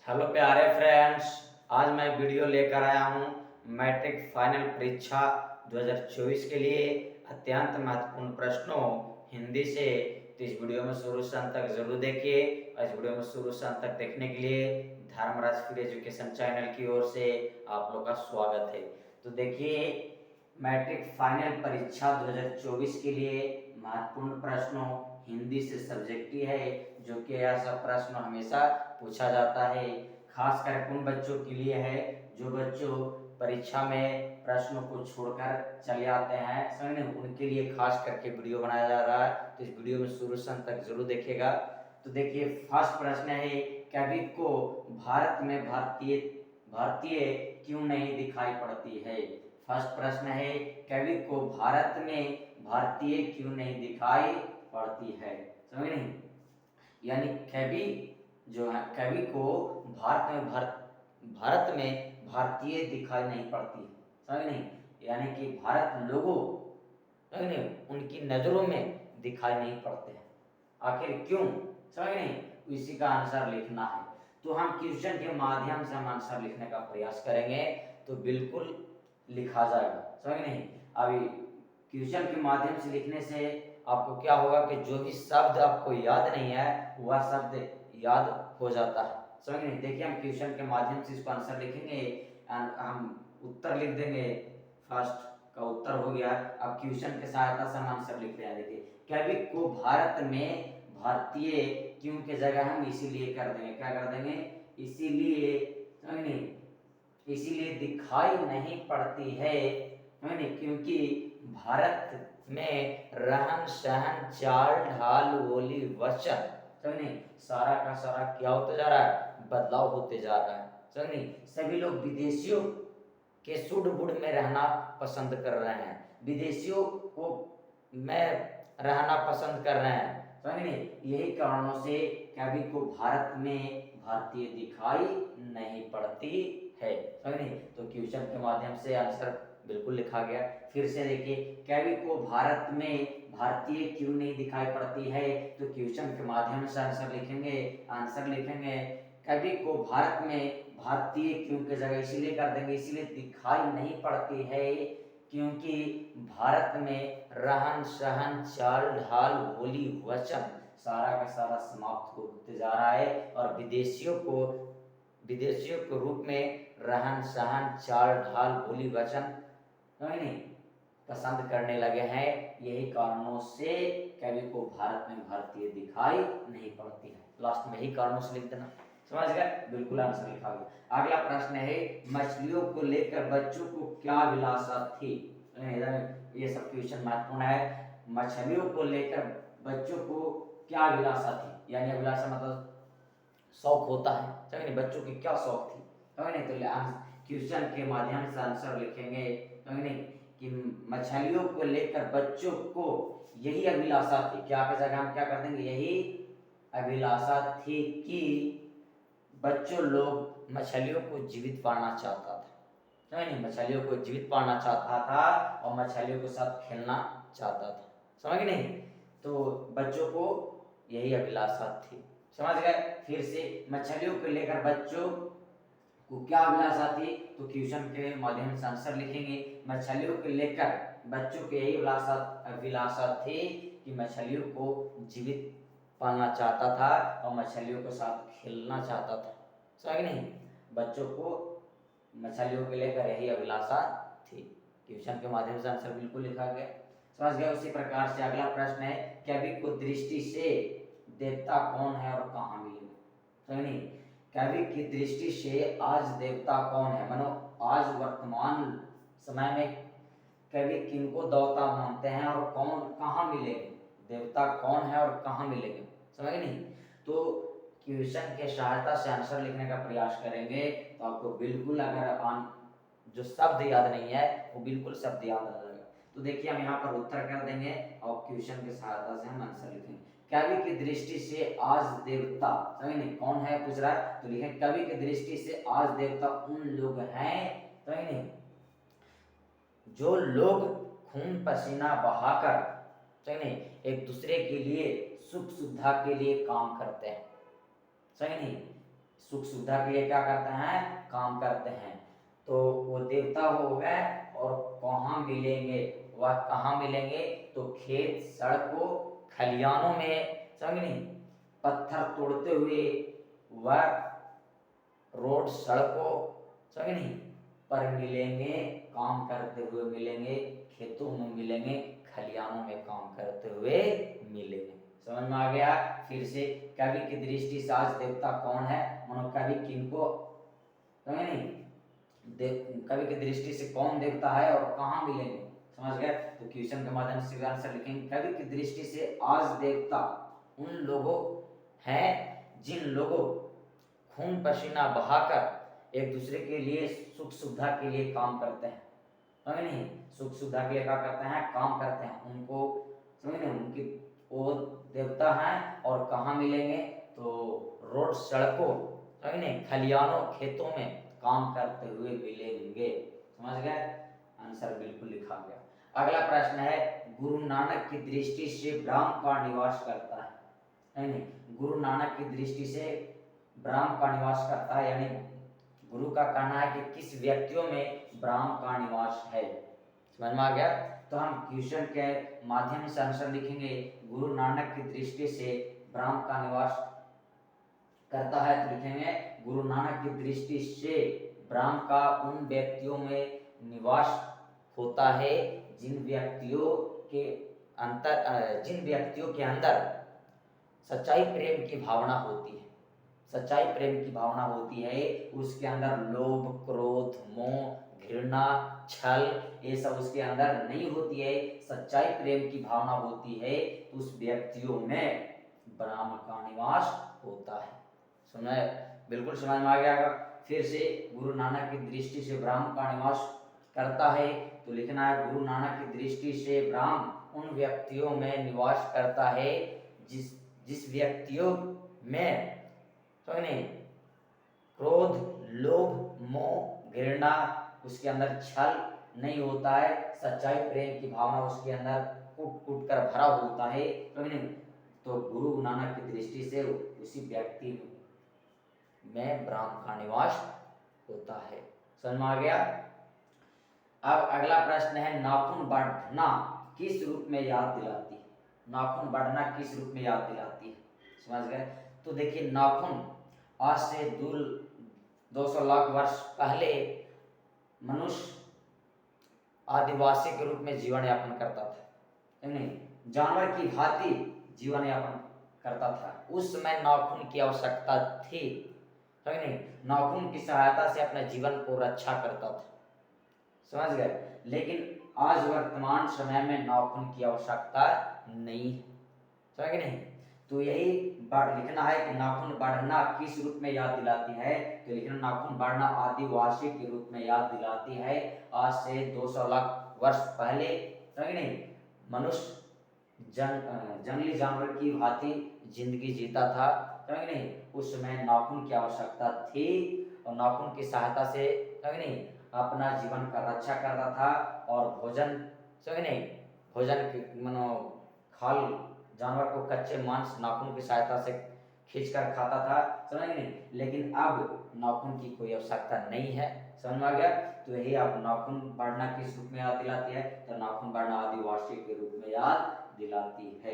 Hello प्यारे friends, आज मैं वीडियो लेकर आया हूँ मैट्रिक फाइनल परीक्षा 2024 के लिए अत्यंत महत्वपूर्ण प्रश्नों हिंदी से। तो इस वीडियो में शुरू से अंत तक जरूर देखिए और इस वीडियो में शुरू से अंत तक देखने के लिए धर्मराज फ्री एजुकेशन चैनल की ओर से आप लोग का स्वागत है। तो देखिए, मैट्रिक फाइनल परीक्षा 2024 के लिए महत्वपूर्ण प्रश्नों हिंदी से सब्जेक्टिव है, जो कि ऐसा प्रश्न हमेशा पूछा जाता है। खास कर उन बच्चों के लिए है जो बच्चों परीक्षा में प्रश्नों को छोड़कर चले आते हैं, समझे, उनके लिए खास करके वीडियो बनाया जा रहा है। तो इस वीडियो में शुरू से अंत तक जरूर देखिएगा। तो देखिए, फर्स्ट प्रश्न है, कवि को भारत में भारतीय भारतीय क्यों नहीं दिखाई पड़ती है। फर्स्ट प्रश्न है, कवि को भारत में भारतीय क्यों नहीं दिखाई पड़ती है। समझ नहीं, यानी कवि जो है, कवि को भारत में भारतीय दिखाई नहीं पड़ती, समझ नहीं, यानी कि भारत लोगों, समझ नहीं, उनकी नजरों में दिखाई नहीं पड़ते हैं। आखिर क्यों, समझ नहीं, इसी का आंसर लिखना है। तो हम क्वेश्चन के माध्यम से हम आंसर लिखने का प्रयास करेंगे, तो बिल्कुल लिखा जाएगा, समझ नहीं। अभी क्वेश्चन के माध्यम से लिखने से आपको क्या होगा कि जो भी शब्द आपको याद नहीं है वह शब्द याद हो जाता है, समझ नहीं। देखिए, हम क्वेश्चन के माध्यम से इसको आंसर लिखेंगे, हम उत्तर लिख देंगे। फर्स्ट का उत्तर हो गया। अब क्वेश्चन की सहायता से हम आंसर लिख रहे हैं। देखिए, कवि को भारत में भारतीय क्यों के जगह हम इसीलिए कर देंगे, क्या कर देंगे, इसीलिए, समझ नहीं, इसीलिए दिखाई नहीं पड़ती है, क्योंकि भारत में रहन सहन चाल ढाल बोली वचन, समझ, सारा का सारा क्या होता जा रहा है, बदलाव होते जा रहा है, समझ। सभी लोग विदेशियों के सुड बुड में रहना पसंद कर रहे हैं, विदेशियों को में रहना पसंद कर रहे हैं, समझ। यही कारणों से कवि को भारत में भारतीय दिखाई नहीं पड़ती है, समझ। तो क्वेश्चन के माध्यम से आंसर बिल्कुल लिखा गया। फिर से देखिए, कवि को भारत में भारतीय क्यों नहीं दिखाई पड़ती है, तो क्वेश्चन के माध्यम से आंसर लिखेंगे। कवि को भारत में भारतीय क्यों के जगह इसीलिए कर देंगे, इसीलिए दिखाई नहीं पड़ती है क्योंकि भारत में रहन सहन चाल ढाल बोली वचन सारा का सारा समाप्त होते जा रहा है और विदेशियों के रूप में रहन सहन चाल ढाल बोली वचन नहीं पसंद करने लगे हैं। यही कारणों से कवि को भारत में भारतीय दिखाई नहीं पड़ती है। लास्ट में यही कारणों से लिख देना, समझ गए, बिल्कुल आंसर लिखा गया। अगला प्रश्न है, मछलियों को लेकर बच्चों को क्या विलासा थी। ये सब क्वेश्चन महत्वपूर्ण है। मछलियों को लेकर बच्चों को क्या विलासा थी, यानी अभिलाषा मतलब शौक होता है, समझे, बच्चों की क्या शौक थी, समझे। तो क्वेश्चन के माध्यम से आंसर लिखेंगे, समझे, कि मछलियों को लेकर बच्चों को यही अभिलाषा थी, क्या की जगह हम क्या कर देंगे, यही अभिलाषा थी कि बच्चों लोग मछलियों को जीवित पाना चाहता था, समझ, मछलियों को जीवित पाना चाहता था और मछलियों के साथ खेलना चाहता था, समझ नहीं। तो बच्चों को यही अभिलाषा थी, समझ गए। फिर से मछलियों को लेकर बच्चों को क्या अभिलाषा थी, तो क्वेश्चन के माध्यम से आंसर लिखेंगे। मछलियों को लेकर बच्चों की यही अभिलाषा थी कि मछलियों को जीवित पालना चाहता था और मछलियों के साथ खेलना चाहता था, समझ नहीं। बच्चों को मछलियों को लेकर यही अभिलाषा थी। क्वेश्चन के माध्यम से आंसर बिल्कुल लिखा गया, समझ गया। उसी प्रकार से अगला प्रश्न है, कवि को दृष्टि से देवता कौन है और कहाँ मिलेगा, समझ नहीं। कवि की दृष्टि से आज देवता कौन है, मानो आज वर्तमान समय में कवि किनको देवता मानते हैं और कौन कहाँ मिलेंगे, देवता कौन है और कहाँ मिलेंगे, समझ नहीं। तो क्वेश्चन के सहायता से आंसर लिखने का प्रयास करेंगे तो आपको बिल्कुल, अगर जो शब्द याद नहीं है वो बिल्कुल शब्द याद आ जाएगा। तो देखिए, हम यहाँ पर उत्तर कर देंगे और क्वेश्चन की सहायता से हम आंसर लिखेंगे। कवि की दृष्टि से आज देवता, समझ नहीं, कौन है पूछ रहा है, तो लिखें कवि की दृष्टि से आज देवता उन लोग हैं, समझ नहीं, जो लोग खून पसीना बहाकर, समझ नहीं, एक दूसरे के लिए सुख सुविधा के लिए काम करते हैं, समझ नहीं। सुख सुविधा के लिए क्या करते हैं, काम करते हैं। तो वो देवता हो गए और कहाँ मिलेंगे, वह कहाँ मिलेंगे, तो खेत सड़कों खलियानों में, समझ नहीं, पत्थर तोड़ते हुए वह रोड सड़कों, समझ नहीं, पर मिलेंगे, काम करते हुए मिलेंगे, खेतों में मिलेंगे, खलियानों में काम करते हुए मिलेंगे। समझ में आ गया। फिर से कवि की दृष्टि से आज देवता कौन है, मानो कवि किनको, समझ नहीं, कवि की दृष्टि से कौन देवता है और कहाँ मिलेंगे, समझ गए। तो क्वेश्चन के माध्यम से आंसर लिखेंगे। कवि की दृष्टि से आज देवता उन लोगों हैं जिन लोगों खून पसीना बहाकर एक दूसरे के लिए सुख सुविधा के लिए काम करते हैं, समझ नहीं, सुख सुविधा के लिए क्या करते हैं, काम करते हैं, उनको, समझ नहीं, उनकी वो देवता हैं। और कहाँ मिलेंगे, तो रोड सड़कों, समझ नहीं, खलियानों खेतों में काम करते हुए मिलेंगे। समझ गए, आंसर बिल्कुल लिखा गया। अगला प्रश्न है, गुरु नानक की दृष्टि से ब्रह्म का निवास करता है नहीं, गुरु नानक की दृष्टि से ब्रह्म का निवास करता है, यानी गुरु का कहना है कि किस व्यक्तियों में ब्रह्म का निवास है। समझ में आ गया। तो हम क्वेश्चन के माध्यम से आंसर लिखेंगे। गुरु नानक की दृष्टि से ब्रह्म का निवास करता है, तो लिखेंगे गुरु नानक की दृष्टि से ब्रह्म का उन व्यक्तियों में निवास होता है जिन व्यक्तियों के अंदर सच्चाई प्रेम की भावना होती है, सच्चाई प्रेम की भावना होती है, उसके अंदर लोभ क्रोध मोह घृणा छल ये सब उसके अंदर नहीं होती है, सच्चाई प्रेम की भावना होती है, तो उस व्यक्तियों में ब्रह्म का निवास होता है। सुना, बिल्कुल समझ में आ गया। फिर से गुरु नानक की दृष्टि से ब्रह्म का निवास करता है, तो लिखना है गुरु नानक की दृष्टि से ब्रह्म उन व्यक्तियों में निवास करता है जिस व्यक्तियों में, तो नहीं, क्रोध लोभ मोह घृणा, उसके अंदर छल नहीं होता है, सच्चाई प्रेम की भावना उसके अंदर कूट कूट कर भरा होता है, तो नहीं, तो गुरु नानक की दृष्टि से उसी व्यक्ति में ब्रह्म का निवास होता है। समझ में आ गया। अब अगला प्रश्न है, नाखून बढ़ना किस रूप में याद दिलाती है, नाखून बढ़ना किस रूप में याद दिलाती है, समझ गए। तो देखिए, नाखून आज से 200 लाख वर्ष पहले मनुष्य आदिवासी के रूप में जीवन यापन करता था, नहीं, जानवर की भांति जीवन यापन करता था। उस समय नाखून की आवश्यकता थी, नहीं, नाखून की सहायता से अपने जीवन को रक्षा करता था, समझ गए। लेकिन आज वर्तमान समय में नाखून की आवश्यकता नहीं है, समझ नहीं। तो यही लिखना है कि नाखून बढ़ना किस रूप में याद दिलाती है, तो लिखना नाखून बढ़ना आदिवासी के रूप में याद दिलाती है। आज से 200 लाख वर्ष पहले, समझ नहीं, मनुष्य जंगली जानवर की भांति जिंदगी जीता था, समझ नहीं, उस समय नाखून की आवश्यकता थी और नाखून की सहायता से, समझ नहीं, अपना जीवन का रक्षा करता था और भोजन, समझ नहीं, भोजन मानो खाल जानवर को कच्चे मांस नाखून की सहायता से खींचकर खाता था, समझ नहीं। लेकिन अब नाखून की कोई आवश्यकता नहीं है, समझ में आ गया। तो यही आप नाखून बढ़ना किस रूप में याद दिलाती है, तो नाखून बढ़ना आदिवासी के रूप में याद दिलाती है।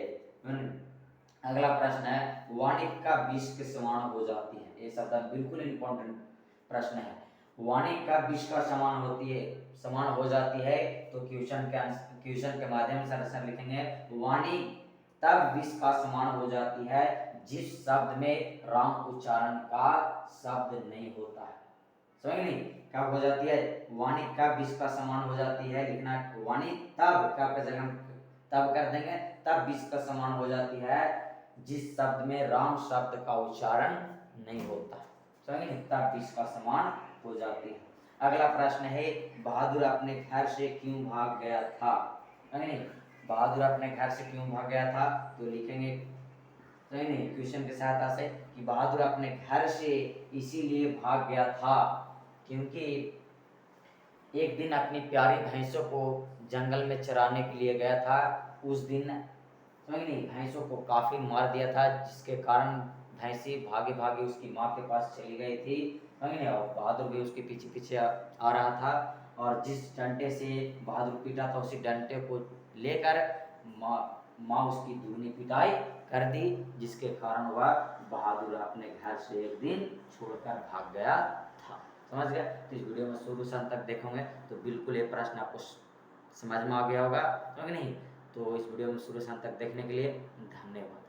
अगला प्रश्न है, वाणी का विष के समान हो जाती है, ये शब्द बिल्कुल इंपॉर्टेंट प्रश्न है। वाणी का विष का समान होती है, समान हो जाती है, तो क्वेश्चन के माध्यम से आंसर लिखेंगे। वाणी तब विष का समान हो जाती है जिस शब्द में राम उच्चारण का शब्द नहीं होता है, समझ नहीं, कब हो जाती है, वाणी कब विष का समान हो जाती है, लिखना वाणी तब, कब का जगह तब कर देंगे, तब विष का समान हो जाती है जिस शब्द में राम शब्द का उच्चारण नहीं होता, समझ नहीं, तब विष का समान हो जाती है। अगला प्रश्न है, बहादुर अपने घर से क्यों भाग गया था, नहीं, बहादुर अपने घर से क्यों भाग गया था, तो लिखेंगे, नहीं, क्वेश्चन की सहायता से कि बहादुर अपने घर से इसीलिए भाग गया था क्योंकि एक दिन अपनी प्यारी भैंसों को जंगल में चराने के लिए गया था। उस दिन, समझ नहीं, भैंसों को काफी मार दिया था, जिसके कारण भैंसी भागे भागे उसकी माँ के पास चली गई थी, समझ नहीं, और बहादुर भी उसके पीछे पीछे आ रहा था, और जिस डंडे से बहादुर पीटा था उसी डंडे को लेकर माँ उसकी दुगनी पिटाई कर दी, जिसके कारण वह बहादुर अपने घर से एक दिन छोड़कर भाग गया था। समझ गए? तो इस वीडियो में शुरू से अंत तक देखोगे तो बिल्कुल ये प्रश्न आपको समझ में आ गया होगा, समझ नहीं? तो इस वीडियो में शुरू से अंत तक देखने के लिए धन्यवाद।